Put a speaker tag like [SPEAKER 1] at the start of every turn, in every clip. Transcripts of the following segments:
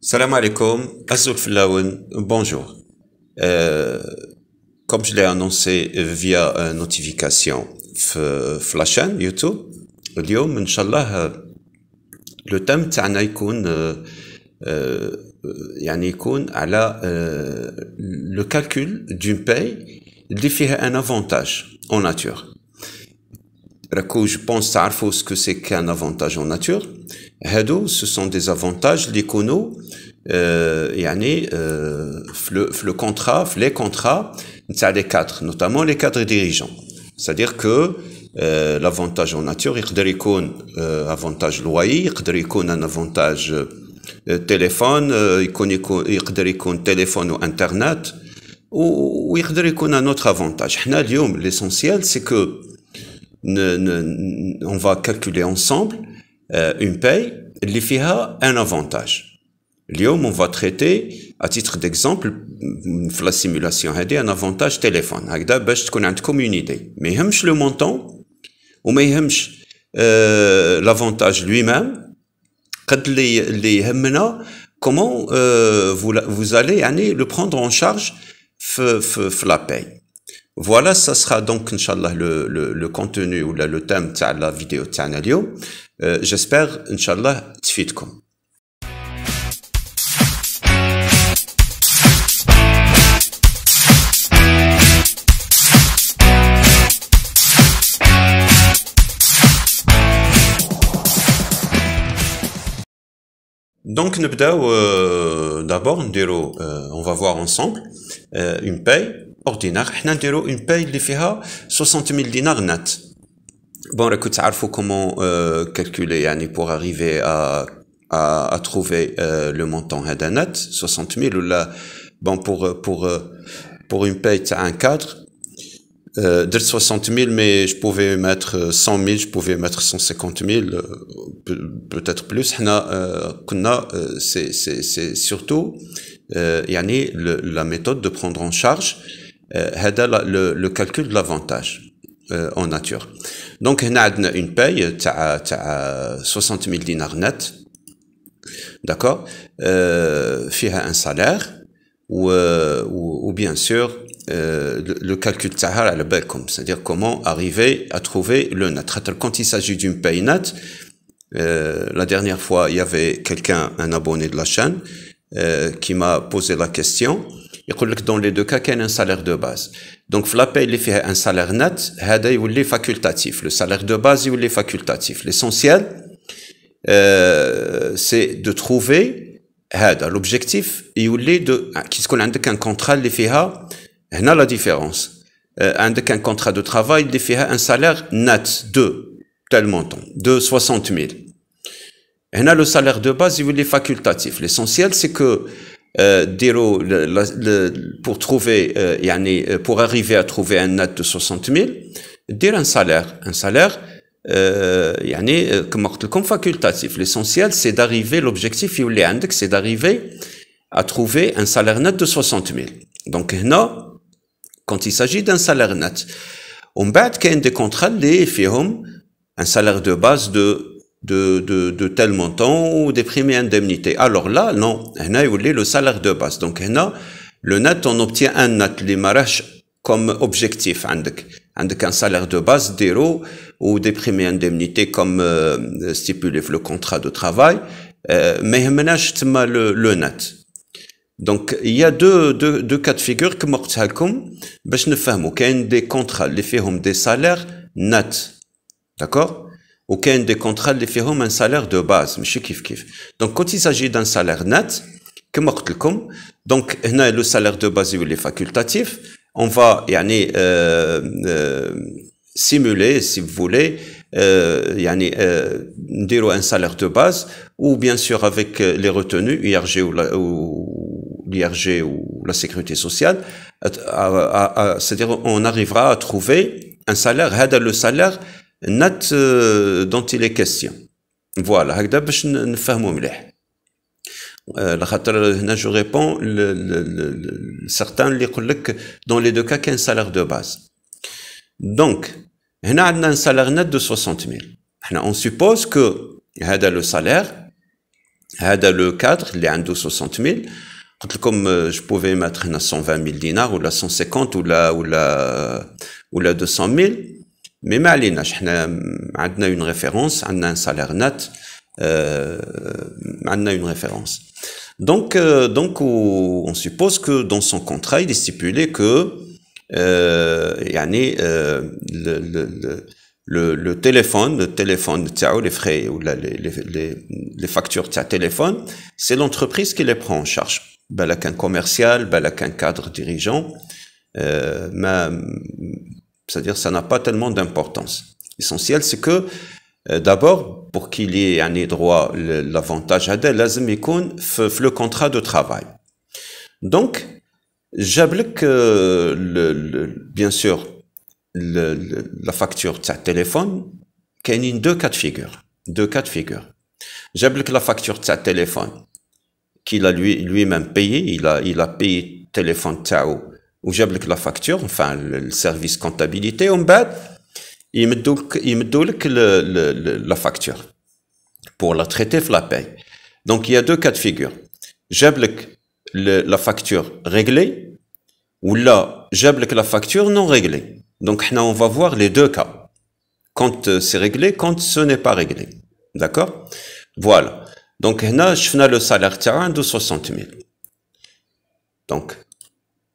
[SPEAKER 1] Salam alaikum, Azul Filaoun, bonjour. Euh, Comme je l'ai annoncé via notification في la chaîne YouTube, اليوم إن شاء الله le thème تاعنا يكون يعني يكون على le calcul d'une paye اللي فيها un avantage en nature. راكو je pense تعرفوا ce que c'est qu'un avantage en nature. هادو ce sont des avantages اللي يكونوا يعني في le contrat, في les contrats نتاع les cadres, notamment les cadres dirigeants. C'est-à-dire que l'avantage en nature يقدر يكون avantage loyer, يقدر يكون un avantage téléphone, يقدر يكون téléphone ou internet, ou يقدر يكون un autre avantage. حنا اليوم l'essentiel c'est que on va calculer ensemble une paye اللي فيها un avantage. اليوم on va traiter à titre d'exemple في la simulation هذه un avantage téléphone هكذا باش تكون عندكم une idée. ما يهمش le montant وما يهمش l'avantage lui-même. قد اللي يهمنا comment vous allez يعني le prendre en charge في la paye. Voilà, ça sera donc, Inch'Allah, le contenu ou le thème de la vidéo تاعنا اليوم. J'espère, Inch'Allah, تفيدكم. Donc, d'abord, on va voir ensemble une paye ordinaire. حنا نديرو une paye اللي فيها 60,000 دينار net. Bon, راكو تعرفوا comment calculer يعني pour arriver à trouver le montant هذا net 60,000 ولا bon pour une paye تاع un cadre درت 60,000 mais je pouvais mettre 100,000, je pouvais mettre 150,000, peut-être plus. حنا كنا c'est surtout يعني la méthode de prendre en charge هذا le calcul de l'avantage en nature. Donc هنا عندنا une paye تاع 60,000 دينار net, d'accord, فيها un salaire ou bien sûr le calcul تاعها على بالكم, c'est-à-dire comment arriver à trouver le net. Quand il s'agit d'une paye nette, la dernière fois il y avait quelqu'un, un abonné de la chaîne, qui m'a posé la question. يقول لك dans les deux cas كاين un salaire de base. Donc في la paye اللي فيها un salaire net هذا يولي facultatif, le salaire de base يولي facultatif. L'essentiel c'est de trouver هذا l'objectif يولي de كي تكون عندك un contrat اللي فيها هنا la différence. عندك un contrat de travail اللي فيها un salaire net de tel montant de 60,000. هنا le salaire de base يولي facultatif. L'essentiel c'est que pour trouver يعني pour arriver à trouver un net de 60,000 دير un salaire يعني كما قلت لكم facultatif. L'essentiel c'est d'arriver, l'objectif يولي عندك c'est d'arriver à trouver un salaire net de 60,000. Donc هنا quand il s'agit d'un salaire net, ومن بعد كاين des contrats اللي فيهم un salaire de base de tel montant ou des primes et indemnités. Alors là, non, هنا يولي le salaire de base. Donc هنا le net, on obtient un net اللي ما راهش comme objectif. عندك un salaire de base ديرو ou des primes et indemnités comme stipulé في le contrat de travail. ما يهمناش تما le net. Donc il y a deux cas de figure كما قلتها لكم باش نفهموا. كاين des contrats اللي فيهم des salaires nets, d'accord, ou كاين des contrats اللي فيهم un salaire de base ماشي كيف. Donc quand il s'agit d'un salaire net كما قلت لكم, donc هنا le salaire de base يولي facultatif. On va يعني simuler si vous voulez يعني نديرو un salaire de base ou bien sûr avec les retenues IRG ou l'IRG ou la sécurité sociale, c'est-à-dire on arrivera à trouver un salaire, هذا le salaire net dont il est question. Voilà, هكذا باش نفهمو مليح. لخاطر هنا je réponds certains اللي يقول لك dans les deux cas كاين salaire de base. Donc هنا عندنا un salaire net de 60,000. احنا on suppose que هذا le salaire هذا le cadre اللي عنده 60 000 قلت لكم je pouvais mettre هنا 120 000 دينار ولا 150 ولا 200 000 mais ما عليناش حنا عندنا une référence عندنا un salaire net عندنا une référence donc on suppose que dans son contrat il est stipulé que يعني le téléphone تاعو les frais ou les factures تاع téléphone c'est l'entreprise qui les prend en charge بالك un commercial بالك un cadre dirigeant c'est-à-dire ça n'a pas tellement d'importance l'essentiel c'est que d'abord pour qu'il y ait يعني droit l'avantage هذا لازم يكون في le contrat de travail donc جاب لك bien sûr la facture de téléphone كاينين deux cas de figure جاب لك la facture de téléphone qu'il a lui-même payé il a payé téléphone تاعو وجاب لك la facture enfin le service comptabilité ومن بعد يمدوا لك la facture pour la traiter في la paye donc il y a deux cas de figure جاب لك la facture réglée ou là جاب لك la facture non réglée donc on va voir les deux cas quand c'est réglé quand ce n'est pas réglé d'accord voilà donc هنا شفنا le salaire تاعو عنده 60 000 donc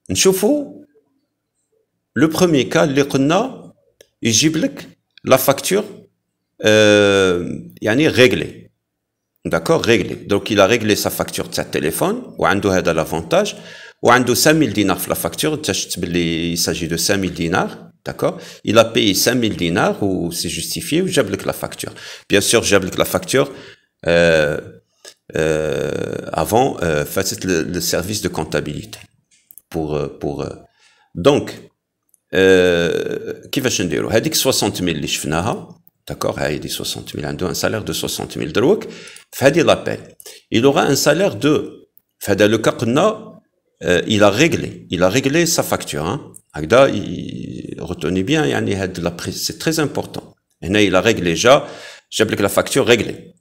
[SPEAKER 1] نشوفوا le premier cas اللي قلنا يجيب لك la facture يعني réglée d'accord réglé donc il a réglé sa facture de sa téléphone وعنده هذا l'avantage وعنده 5000 دينار في la facture تكتب باللي il s'agit de 5000 dinars d'accord il a payé 5000 dinars ou c'est justifié وجاب لك la facture bien sûr جاب لك la facture avant فاتت le service de comptabilité pour donc كيفاش نديروا هذيك 60 000 اللي شفناها d'accord هذه 60 000 عنده un salaire de 60 000 دروك في هذه la paye il aura un salaire de في هذا le cas قلنا il a réglé sa facture hein هكذا retenez bien يعني هاد la c'est très important هنا il a réglé جاب لك la facture réglée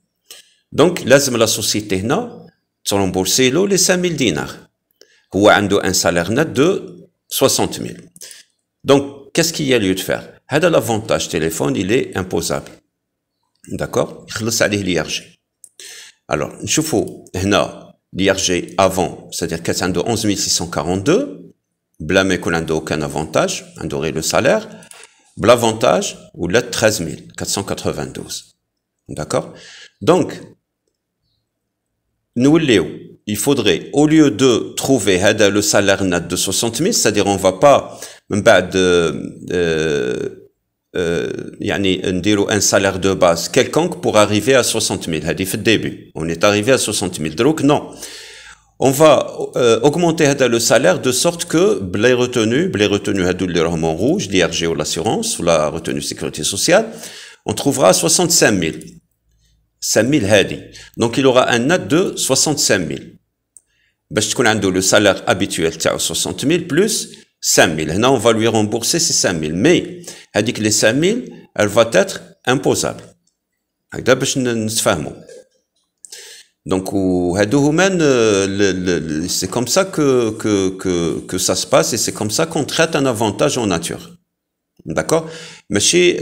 [SPEAKER 1] donc لازم la société هنا ترمبورسي له les 5000 dinars هو عنده un salaire net de 60 000 donc qu'est-ce qu'il y a lieu de faire هذا l'avantage téléphone il est imposable d'accord يخلص عليه l'IRG alors نشوفوا هنا l'IRG avant c'est-à-dire كانت عنده 11 642 بلا ما يكون عنده aucun avantage عنده le salaire بl'avantage ولا 13 492 d'accord donc نوليو il faudrait au lieu de trouver le salaire net de 60 000 c'est-à-dire on va pas من بعد يعني نديرو un salaire de base quelconque pour arriver à 60 000 هذه في début on est arrivé à 60 000 دروك non on va augmenter le salaire de sorte que les retenues هادو اللي راهم en rouge l'IRG ou l'assurance ou la retenue sécurité sociale on trouvera 65 000 5 000 هادي donc il aura un net de 65 000 باش تكون عنده le salaire habituel تاعو 60 000 plus 5 000 هنا on va lui rembourser ces 5 000 mais هذيك les 5 000 elle va être imposable هكذا باش نتفاهموا donc هادو هما c'est comme ça que ça se passe et c'est comme ça qu'on traite un avantage en nature d'accord ماشي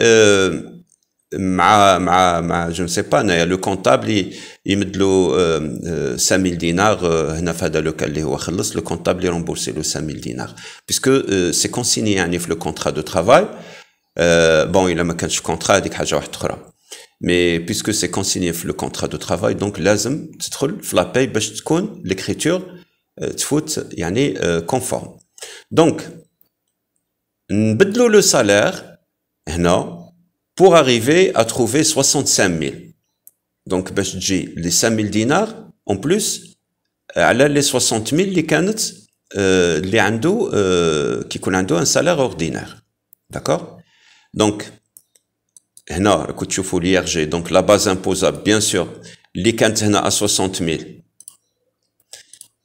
[SPEAKER 1] مع je ne sais pas le comptable يمدلو 5000 dinars هنا في هذا لو كان اللي هو خلص le comptable يرمبورسي له 5000 dinars puisque c'est consigné يعني في le contrat de travail bon il ما كانش contrat هذيك حاجه واحده اخرى mais puisque c'est consigné في le contrat de travail donc لازم تدخل في la paye باش تكون l'écriture تفوت يعني conforme donc نبدلو le salaire هنا pour arriver à trouver 65 000 donc باش تجي les 5000 dinars en plus على les 60 000 اللي كانت اللي عنده كيكون عنده un salaire ordinaire d'accord donc هنا راكم تشوفوا l'IRG donc la base imposable bien sûr اللي كانت هنا à 60 000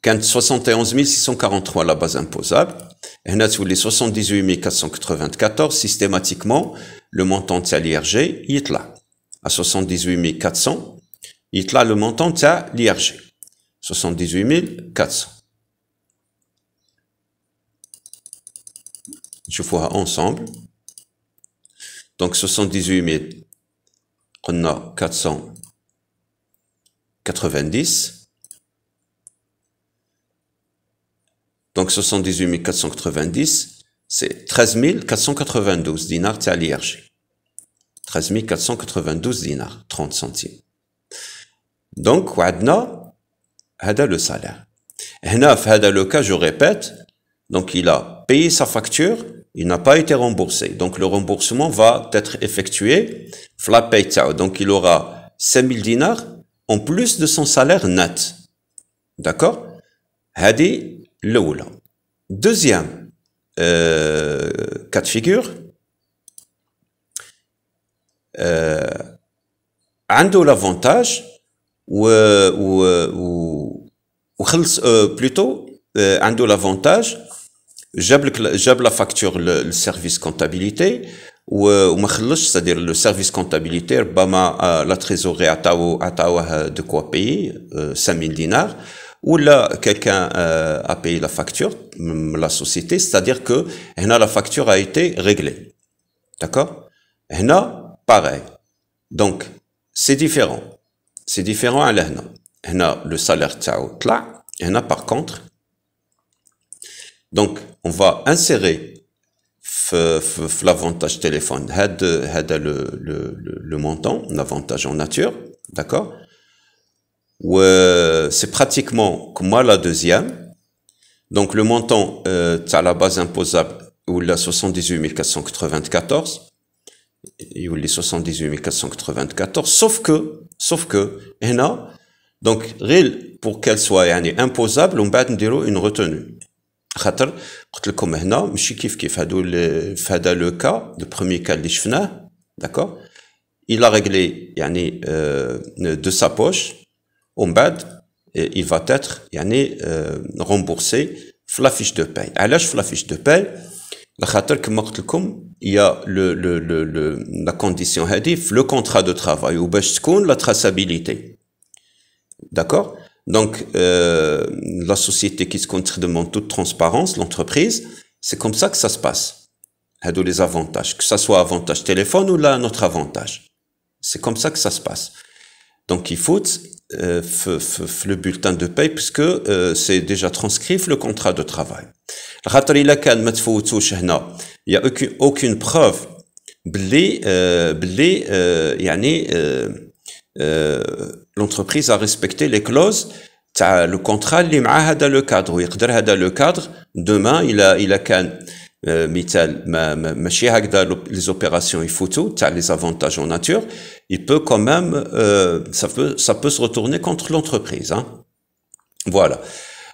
[SPEAKER 1] كانت 71 643 la base imposable هنا تولي 78 494 systématiquement le montant تاع l'IRG يطلع à 78 400 يطلع le montant تاع l'IRG 78400. نشوفوها ensemble. Donc 78 490. Donc 78 490, c'est 13 492 dinars تاع l'IRG. 13 492 dinars, 30 centimes. Donc, وعندنا هذا le salaire. هنا في هذا le cas, je répète, donc il a payé sa facture, il n'a pas été remboursé. Donc le remboursement va être effectué في la paye تاعو. Donc il aura 5000 dinars en plus de son salaire net. D'accord? هذه الأولى. Deuxième cas de figure, عنده l'avantage وخلص plutôt عنده l'avantage جاب la facture le service comptabilité وما خلصش, c'est-à-dire le service comptabilité ربما la trésorerie عطاوه de quoi payer 5000 dinars, ou là quelqu'un a payé la facture, la société, c'est-à-dire que la facture a été réglée. D'accord? Pareil. Donc c'est différent. C'est différent à l'hna. Le salaire تاعو طلع. Par contre, donc on va insérer l'avantage téléphone le montant, l'avantage en nature, d'accord? Ou c'est pratiquement comme moi la deuxième. Donc le montant à la base imposable ou la 78 494, ou les 78 494, sauf que donc pour qu'elle soit imposable, on va dire une retenue. خاطر قلت لكم هنا ماشي كيف هادو في هذا لو كا le premier cas اللي شفناه, d'accord, il a réglé de sa poche, ومن بعد il va être remboursé في la fiche de paye. علاش في la fiche de paye؟ لخاطر كما قلت لكم il y a la condition هذه في le contrat de travail وباش تكون la traçabilité. D'accord? Donc, la société qui se demande toute transparence, l'entreprise, c'est comme ça que ça se passe. Les avantages, que ça soit avantage téléphone ou là, notre avantage. C'est comme ça que ça se passe. Donc, il faut le bulletin de paye puisque c'est déjà transcrit le contrat de travail. Il n'y a aucune preuve l'entreprise a respecté les clauses le contrat اللي مع هذا le cadre, ويقدر هذا le cadre demain il a كان مثال ماشي هكذا les opérations يفوتوا تاع les avantages en nature, il peut quand même ça peut se retourner contre l'entreprise, hein. Voilà.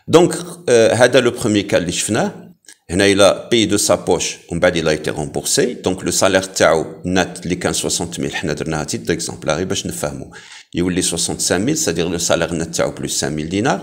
[SPEAKER 1] Donc هذا le premier cas اللي شفناه. Il a payé de sa poche, il a été remboursé. Donc le salaire تاعو net اللي كان 60 000, حنا درناها تيت d'exemple باش نفهموا. يولي 65 000, c'est-à-dire le salaire net تاعو plus 5 000 dinars.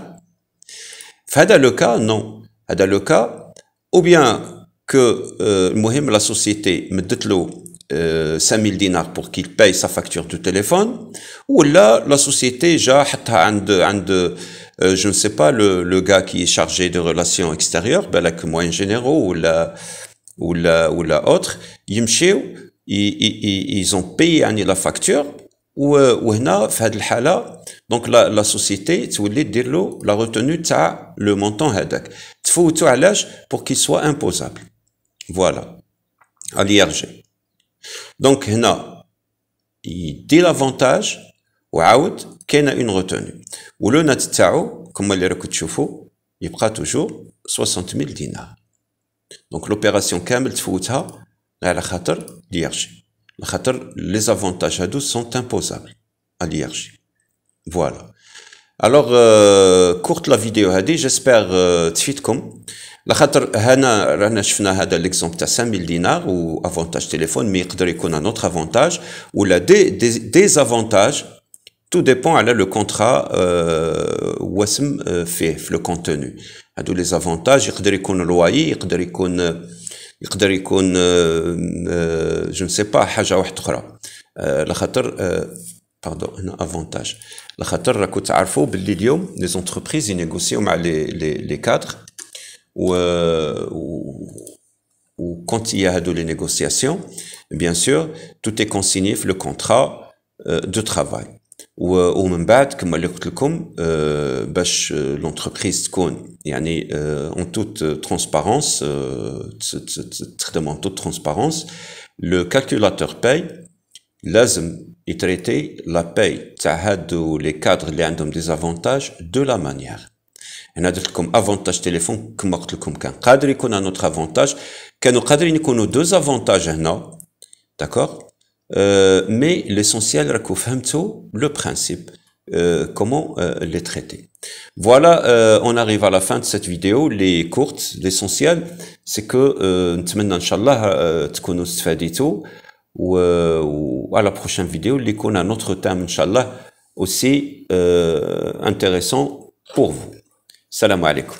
[SPEAKER 1] في هذا le cas, non. هذا le cas, ou bien que المهم la société مدت له 5 000 dinars pour qu'il paye sa facture de téléphone, ou là la société جا حطها عند je ne sais pas, le gars qui est chargé de relations extérieures, avec moyens généraux ou la autre, ils ont payé la facture, ou هنا في هذه الحالة donc la société تولي دير له la retenue تاع le montant هذاك تفوتو علاش pour qu'il soit imposable. Voilà, à l'IRG. Donc هنا يدي l'avantage وعاود كاينه une retenue. ولو نات تاعو كما اللي راكم تشوفوا يبقى توجور 60 000 دينار. دونك لوبيراسيون كامل تفوتها على خاطر l'IRG. على خاطر les avantages هادو sont imposables à l'IRG. Voilà. Alors courte la vidéo هادي, j'espère تفيدكم. لخاطر هنا رانا شفنا هذا ليكزومبل تاع 5000 دينار و افونتاج تليفون, مي يقدر يكون ان اوتر افونتاج ولا دي افونتاج. Tout dépend على le contrat واسم فيه في le contenu. هادو les avantages يقدر يكون loyer, يقدر يكون je ne sais pas حاجة واحدة أخرى. لخاطر pardon, un avantage. لخاطر راكو تعرفوا باللي اليوم les entreprises négocient مع les cadres ou quand il y a les négociations, bien sûr, tout est consigné le contrat de travail. ومن بعد كما اللي قلت لكم باش l'entreprise تكون يعني en toute transparence تخدم en toute transparence, le calculateur paye لازم يتريتي la paye تاع هادو les cadres اللي عندهم des avantages de la manière. هنا درت لكم avantage téléphone كما قلت لكم كان قادر يكون un autre avantage, كانوا قادرين يكونوا deux avantages هنا, d'accord. Mais l'essentiel, راكو فهمتوا le principe, comment les traiter. Voilà, on arrive à la fin de cette vidéo, les courtes. L'essentiel, c'est que نتمنى إن شاء الله تكونوا استفاديتوا, و à la prochaine vidéo, اللي يكون un autre thème إن شاء الله aussi intéressant pour vous. Salam alaikum.